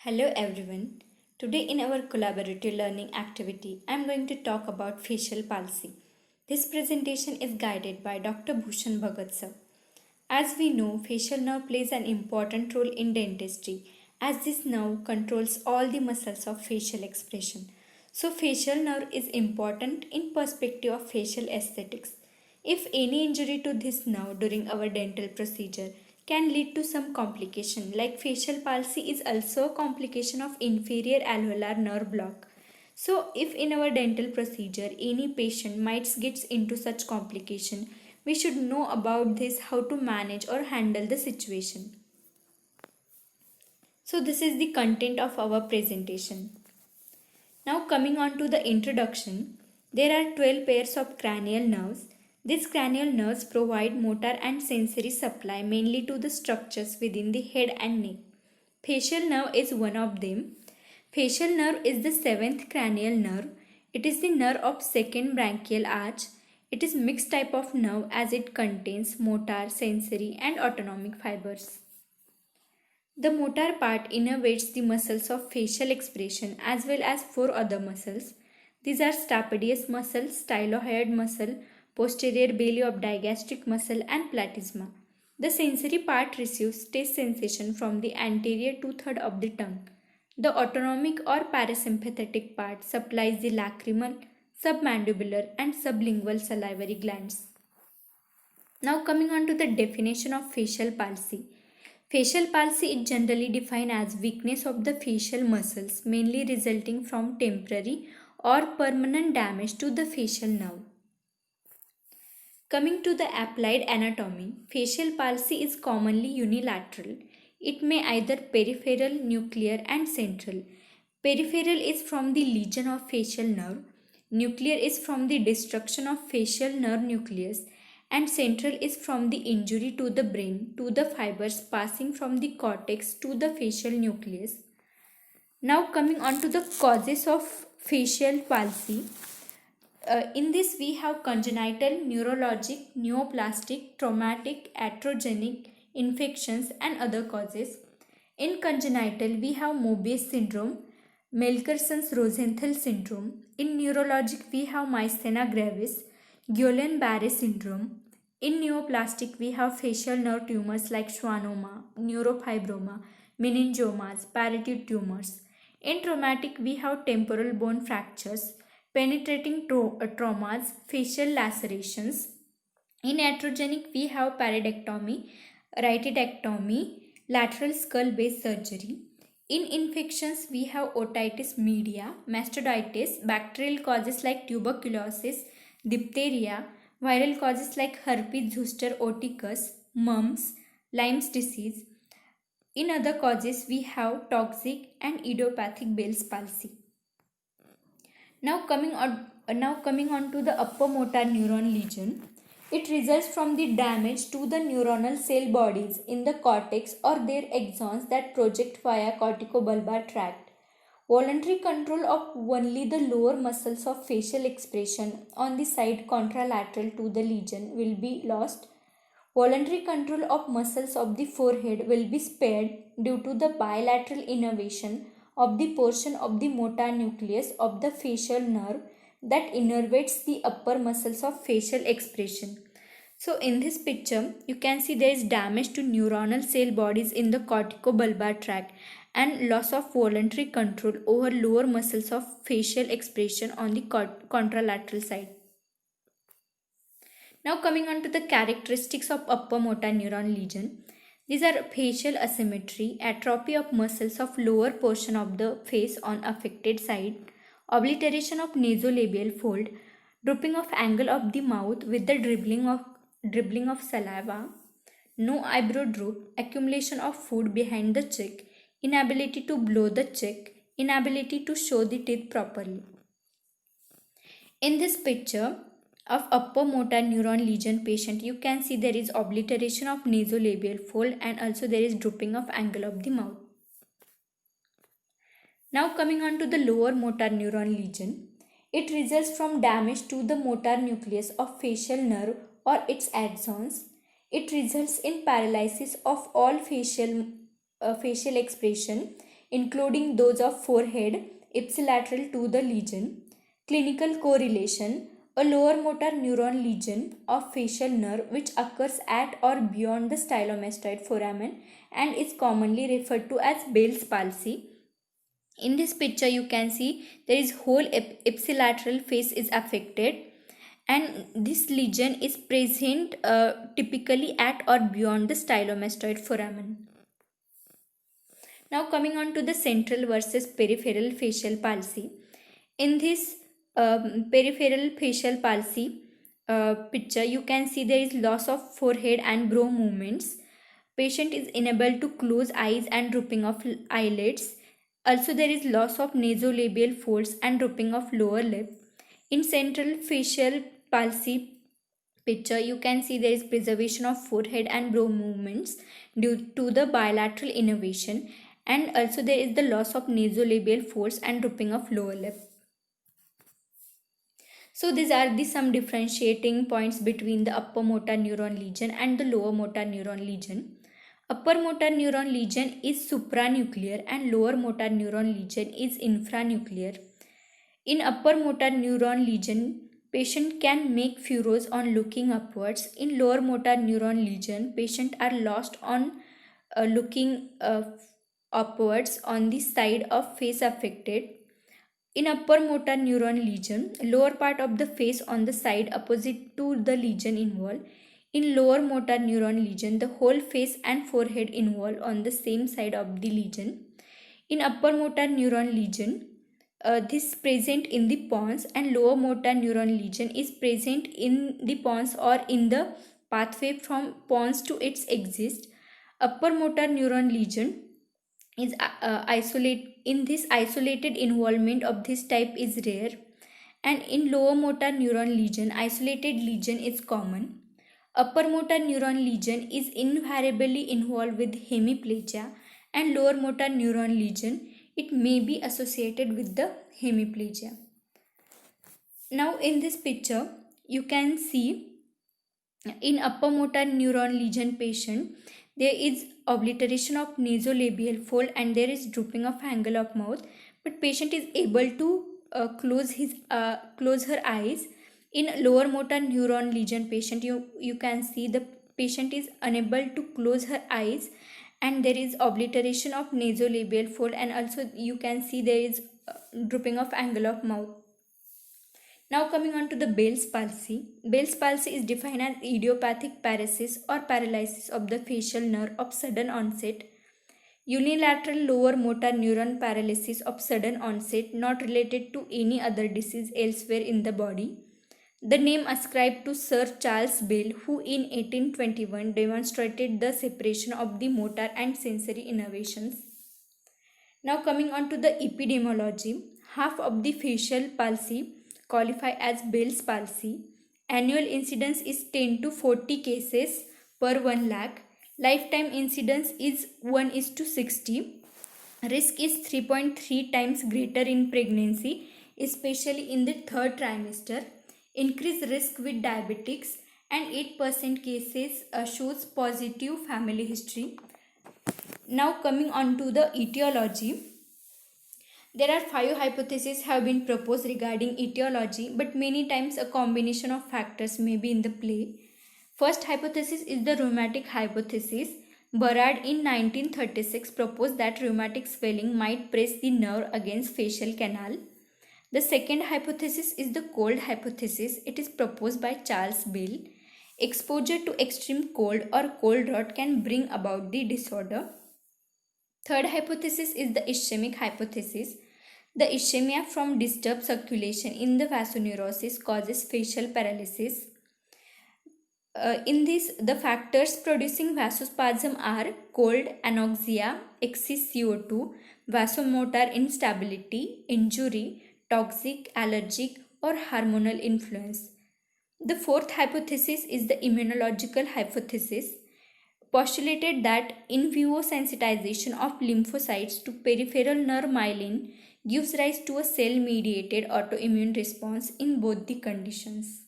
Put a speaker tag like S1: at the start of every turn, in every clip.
S1: Hello everyone. Today in our collaborative learning activity, I am going to talk about facial palsy. This presentation is guided by Dr. Bhushan Bhagat sir. As we know, facial nerve plays an important role in dentistry as this nerve controls all the muscles of facial expression. So facial nerve is important in perspective of facial aesthetics. If any injury to this nerve during our dental procedure can lead to some complication like facial palsy is also a complication of inferior alveolar nerve block. So if in our dental procedure any patient might gets into such complication, we should know about this how to manage or handle the situation. So this is the content of our presentation. Now coming on to the introduction, there are 12 pairs of cranial nerves. These cranial nerves provide motor and sensory supply mainly to the structures within the head and neck. Facial nerve is one of them. Facial nerve is the seventh cranial nerve. It is the nerve of second branchial arch. It is mixed type of nerve as it contains motor, sensory and autonomic fibers. The motor part innervates the muscles of facial expression as well as four other muscles. These are stapedius muscle, stylohyoid muscle, posterior belly of digastric muscle and platysma. The sensory part receives taste sensation from the anterior two-thirds of the tongue. The autonomic or parasympathetic part supplies the lacrimal, submandibular and sublingual salivary glands. Now coming on to the definition of facial palsy. Facial palsy is generally defined as weakness of the facial muscles mainly resulting from temporary or permanent damage to the facial nerve. Coming to the applied anatomy, facial palsy is commonly unilateral. It may either peripheral, nuclear and central. Peripheral is from the lesion of facial nerve, nuclear is from the destruction of facial nerve nucleus and central is from the injury to the brain to the fibers passing from the cortex to the facial nucleus. Now coming on to the causes of facial palsy. In this we have congenital, neurologic, neoplastic, traumatic, iatrogenic, infections and other causes. In congenital we have Mobius syndrome, Melkerson's-Rosenthal syndrome. In neurologic we have myasthenia gravis, Guillain-Barré syndrome. In neoplastic we have facial nerve tumors like schwannoma, neurofibroma, meningiomas, parotid tumors. In traumatic we have temporal bone fractures, penetrating traumas, facial lacerations. In iatrogenic we have parodectomy, rhytidectomy, lateral skull base surgery. In infections we have otitis media, mastoiditis, bacterial causes like tuberculosis, diphtheria, viral causes like herpes zoster oticus, mumps, Lyme's disease. In other causes we have toxic and idiopathic Bell's palsy. Now coming on to the upper motor neuron lesion. It results from the damage to the neuronal cell bodies in the cortex or their axons that project via corticobulbar tract. Voluntary control of only the lower muscles of facial expression on the side contralateral to the lesion will be lost. Voluntary control of muscles of the forehead will be spared due to the bilateral innervation of the portion of the motor nucleus of the facial nerve that innervates the upper muscles of facial expression. So in this picture, you can see there is damage to neuronal cell bodies in the corticobulbar tract and loss of voluntary control over lower muscles of facial expression on the contralateral side. Now coming on to the characteristics of upper motor neuron lesion. These are facial asymmetry, atrophy of muscles of lower portion of the face on affected side, obliteration of nasolabial fold, drooping of angle of the mouth with the dribbling of saliva, no eyebrow droop, accumulation of food behind the cheek, inability to blow the cheek, inability to show the teeth properly. In this picture of upper motor neuron lesion patient, you can see there is obliteration of nasolabial fold and also there is drooping of angle of the mouth. Now coming on to the lower motor neuron lesion. It results from damage to the motor nucleus of facial nerve or its axons. It results in paralysis of all facial expression including those of forehead ipsilateral to the lesion. Clinical correlation: a lower motor neuron lesion of facial nerve which occurs at or beyond the stylomastoid foramen and is commonly referred to as Bell's palsy. In this picture you can see there is whole ipsilateral face is affected, and this lesion is present typically at or beyond the stylomastoid foramen. Now coming on to the central versus peripheral facial palsy. In this peripheral facial palsy picture, you can see there is loss of forehead and brow movements. Patient is unable to close eyes and drooping of eyelids. Also there is loss of nasolabial folds and drooping of lower lip. In central facial palsy picture, you can see there is preservation of forehead and brow movements due to the bilateral innervation, and also there is the loss of nasolabial folds and drooping of lower lip. So these are the some differentiating points between the upper motor neuron lesion and the lower motor neuron lesion. Upper motor neuron lesion is supranuclear and lower motor neuron lesion is infranuclear. In upper motor neuron lesion, patient can make furrows on looking upwards. In lower motor neuron lesion, patient are lost on looking upwards on the side of face affected. In upper motor neuron lesion, lower part of the face on the side opposite to the lesion involved. In lower motor neuron lesion, the whole face and forehead involved on the same side of the lesion. In upper motor neuron lesion, this present in the pons, and lower motor neuron lesion is present in the pons or in the pathway from pons to its exit. Upper motor neuron lesion is isolated involvement of this type is rare, and in lower motor neuron lesion isolated lesion is common. Upper motor neuron lesion is invariably involved with hemiplegia, and lower motor neuron lesion it may be associated with the hemiplegia. Now in this picture you can see in upper motor neuron lesion patient there is obliteration of nasolabial fold and there is drooping of angle of mouth, but patient is able to close her eyes. In lower motor neuron lesion patient, you can see the patient is unable to close her eyes and there is obliteration of nasolabial fold, and also you can see there is drooping of angle of mouth. Now coming on to the Bell's palsy. Bell's palsy is defined as idiopathic paresis or paralysis of the facial nerve of sudden onset. Unilateral lower motor neuron paralysis of sudden onset not related to any other disease elsewhere in the body. The name ascribed to Sir Charles Bell, who in 1821 demonstrated the separation of the motor and sensory innervations. Now coming on to the epidemiology. Half of the facial palsy qualify as Bell's palsy. Annual incidence is 10 to 40 cases per 1 lakh. Lifetime incidence is 1:60. Risk is 3.3 times greater in pregnancy, especially in the third trimester. Increased risk with diabetics, and 8% cases shows positive family history. Now coming on to the etiology. There are 5 hypotheses have been proposed regarding etiology, but many times a combination of factors may be in the play. First hypothesis is the rheumatic hypothesis. Burrard in 1936 proposed that rheumatic swelling might press the nerve against facial canal. The second hypothesis is the cold hypothesis. It is proposed by Charles Bell. Exposure to extreme cold or cold rot can bring about the disorder. Third hypothesis is the ischemic hypothesis. The ischemia from disturbed circulation in the vasoneurosis causes facial paralysis. In this, the factors producing vasospasm are cold, anoxia, excess CO2, vasomotor instability, injury, toxic, allergic, or hormonal influence. The fourth hypothesis is the immunological hypothesis, postulated that in vivo sensitization of lymphocytes to peripheral nerve myelin gives rise to a cell-mediated autoimmune response in both the conditions.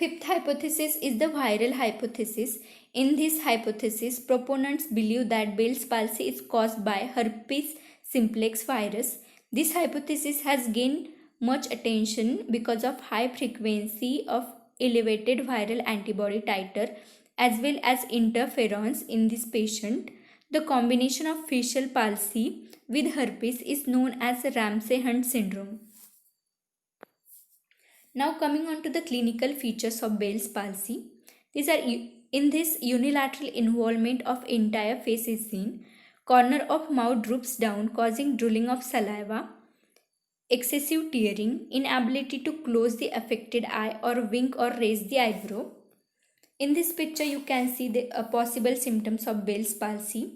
S1: Fifth hypothesis is the viral hypothesis. In this hypothesis, proponents believe that Bell's palsy is caused by herpes simplex virus. This hypothesis has gained much attention because of high frequency of elevated viral antibody titer as well as interferons in this patient. The combination of facial palsy with herpes is known as Ramsay-Hunt syndrome. Now coming on to the clinical features of Bell's palsy. These are in this unilateral involvement of entire face is seen. Corner of mouth droops down causing drooling of saliva. Excessive tearing, inability to close the affected eye or wink or raise the eyebrow. In this picture you can see the possible symptoms of Bell's palsy.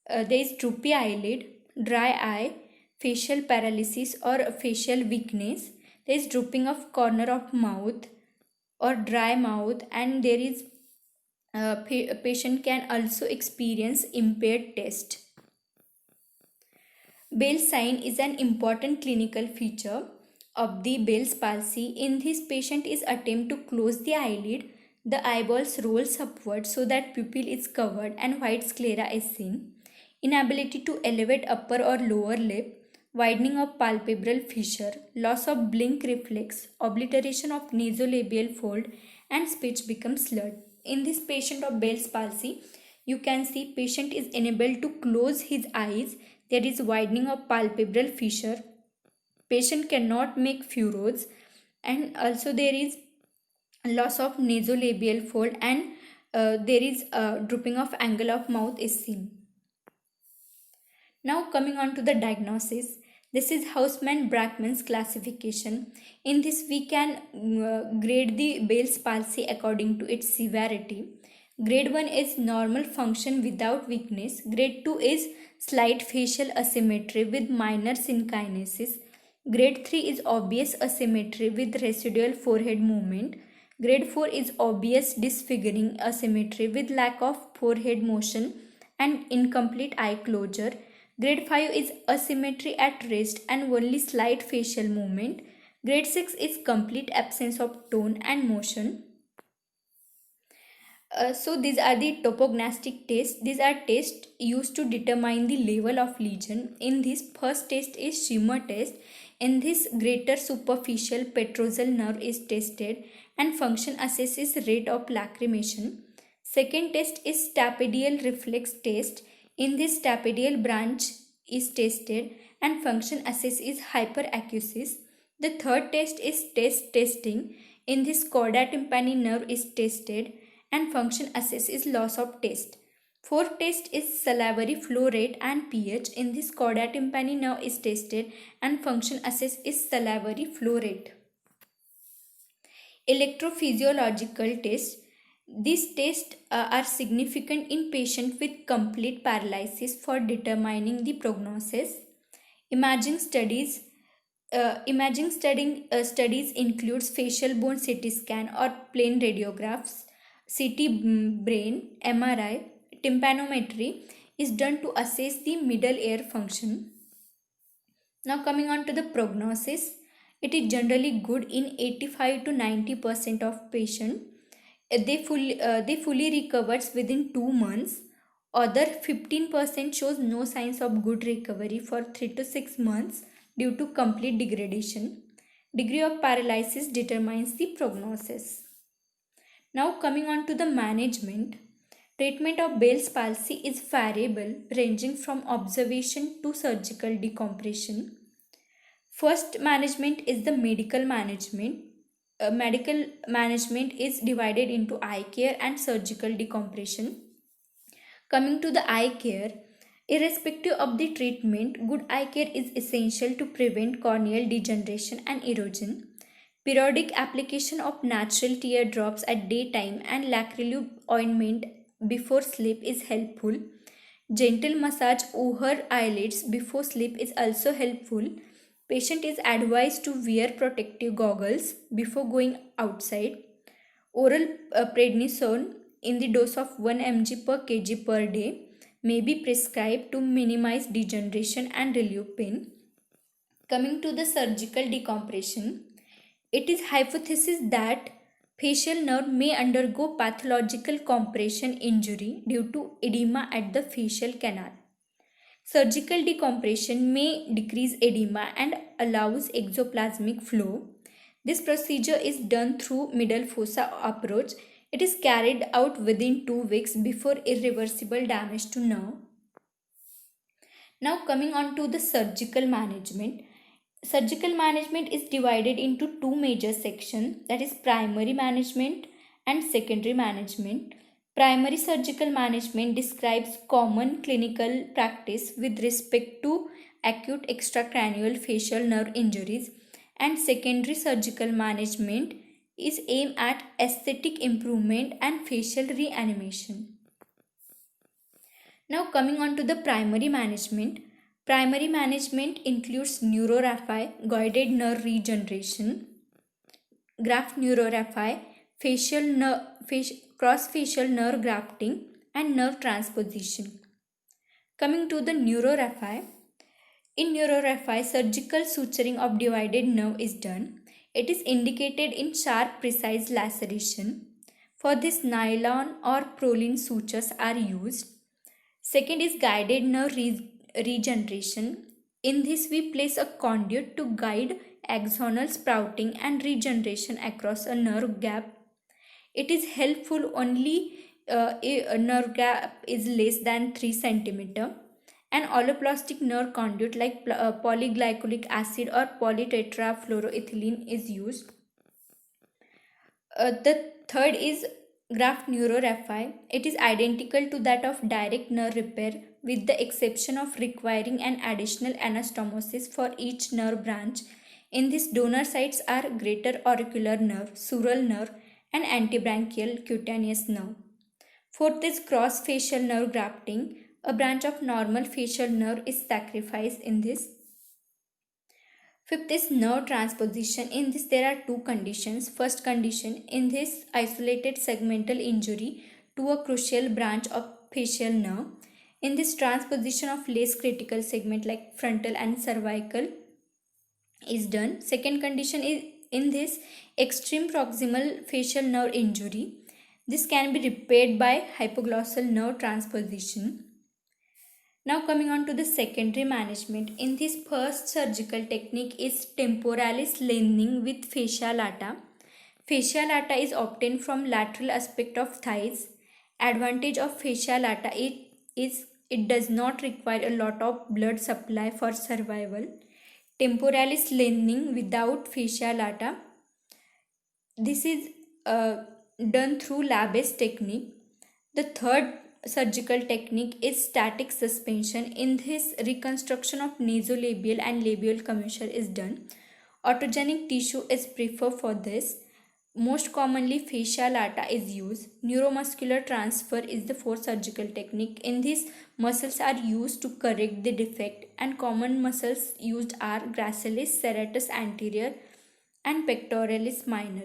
S1: There is droopy eyelid, dry eye, facial paralysis or facial weakness. There is drooping of corner of mouth or dry mouth, and there is a patient can also experience impaired taste. Bell's sign is an important clinical feature of the Bell's palsy. In this patient is attempt to close the eyelid. The eyeballs rolls upward so that pupil is covered and white sclera is seen. Inability to elevate upper or lower lip, widening of palpebral fissure, loss of blink reflex, obliteration of nasolabial fold, and speech becomes slurred. In this patient of Bell's palsy, you can see patient is unable to close his eyes. There is widening of palpebral fissure. Patient cannot make furrows, and also there is loss of nasolabial fold, and there is drooping of angle of mouth is seen. Now coming on to the diagnosis. This is Hausmann-Brackmann's classification. In this we can grade the Bell's palsy according to its severity. Grade 1 is normal function without weakness. Grade 2 is slight facial asymmetry with minor synkinesis. Grade 3 is obvious asymmetry with residual forehead movement. Grade 4 is obvious disfiguring asymmetry with lack of forehead motion and incomplete eye closure. Grade 5 is asymmetry at rest and only slight facial movement. Grade 6 is complete absence of tone and motion. So these are the topognostic tests. These are tests used to determine the level of lesion. In this, first test is Schirmer test. In this, greater superficial petrosal nerve is tested and function assesses rate of lacrimation. Second test is stapedial reflex test. In this, stapedial branch is tested and function assess is hyperacusis. The third test is testing. In this, chorda tympani nerve is tested and function assess is loss of taste. Fourth test is salivary flow rate and pH. In this, chorda tympani nerve is tested and function assess is salivary flow rate. Electrophysiological tests. These tests are significant in patients with complete paralysis for determining the prognosis. Imaging studies includes facial bone CT scan or plain radiographs, CT brain, MRI, tympanometry is done to assess the middle ear function. Now coming on to the prognosis, it is generally good in 85 to 90% of patients. They fully recovers within 2 months. Other 15% shows no signs of good recovery for 3 to 6 months due to complete degradation. Degree of paralysis determines the prognosis. Now coming on to the management. Treatment of Bell's palsy is variable, ranging from observation to surgical decompression. First management is the medical management. Medical management is divided into eye care and surgical decompression. Coming to the eye care, irrespective of the treatment, good eye care is essential to prevent corneal degeneration and erosion. Periodic application of natural tear drops at daytime and lacrylube ointment before sleep is helpful. Gentle massage over eyelids before sleep is also helpful. Patient is advised to wear protective goggles before going outside. Oral prednisone in the dose of 1 mg per kg per day may be prescribed to minimize degeneration and relieve pain. Coming to the surgical decompression, it is hypothesis that Facial nerve may undergo pathological compression injury due to edema at the facial canal. Surgical decompression may decrease edema and allows exoplasmic flow. This procedure is done through middle fossa approach. It is carried out within 2 weeks before irreversible damage to nerve. Now coming on to the surgical management. Surgical management is divided into two major sections, that is primary management and secondary management. Primary surgical management describes common clinical practice with respect to acute extracranial facial nerve injuries, and secondary surgical management is aimed at aesthetic improvement and facial reanimation. Now coming on to the primary management. Primary management includes neuroraphy, guided nerve regeneration, graft neuroraphy, cross-facial nerve grafting, and nerve transposition. Coming to the neuroraphy. In neuroraphy, surgical suturing of divided nerve is done. It is indicated in sharp, precise laceration. For this, nylon or Prolene sutures are used. Second is guided nerve regeneration. In this, we place a conduit to guide axonal sprouting and regeneration across a nerve gap. It is helpful only if a nerve gap is less than 3 cm. An alloplastic nerve conduit like polyglycolic acid or polytetrafluoroethylene is used. The third is graft neuroraphy. It is identical to that of direct nerve repair with the exception of requiring an additional anastomosis for each nerve branch. In this, donor sites are greater auricular nerve, sural nerve, and antibranchial cutaneous nerve. Fourth is cross-facial nerve grafting. A branch of normal facial nerve is sacrificed in this. Fifth is nerve transposition. In this, there are two conditions. First condition, in this isolated segmental injury to a crucial branch of facial nerve. In this, transposition of less critical segment like frontal and cervical is done. Second condition is in this extreme proximal facial nerve injury. This can be repaired by hypoglossal nerve transposition. Now coming on to the secondary management. In this, first surgical technique is temporalis lengthening with fascia lata. Fascia lata is obtained from lateral aspect of thighs. Advantage of fascia lata is it does not require a lot of blood supply for survival. Temporalis lengthening without fascia lata. This is done through Labes technique. The third surgical technique is static suspension. In this, reconstruction of nasolabial and labial commissure is done. Autogenic tissue is preferred for this. Most commonly, fascia lata is used. Neuromuscular transfer is the fourth surgical technique. In this, muscles are used to correct the defect, and common muscles used are gracilis, serratus anterior, and pectoralis minor.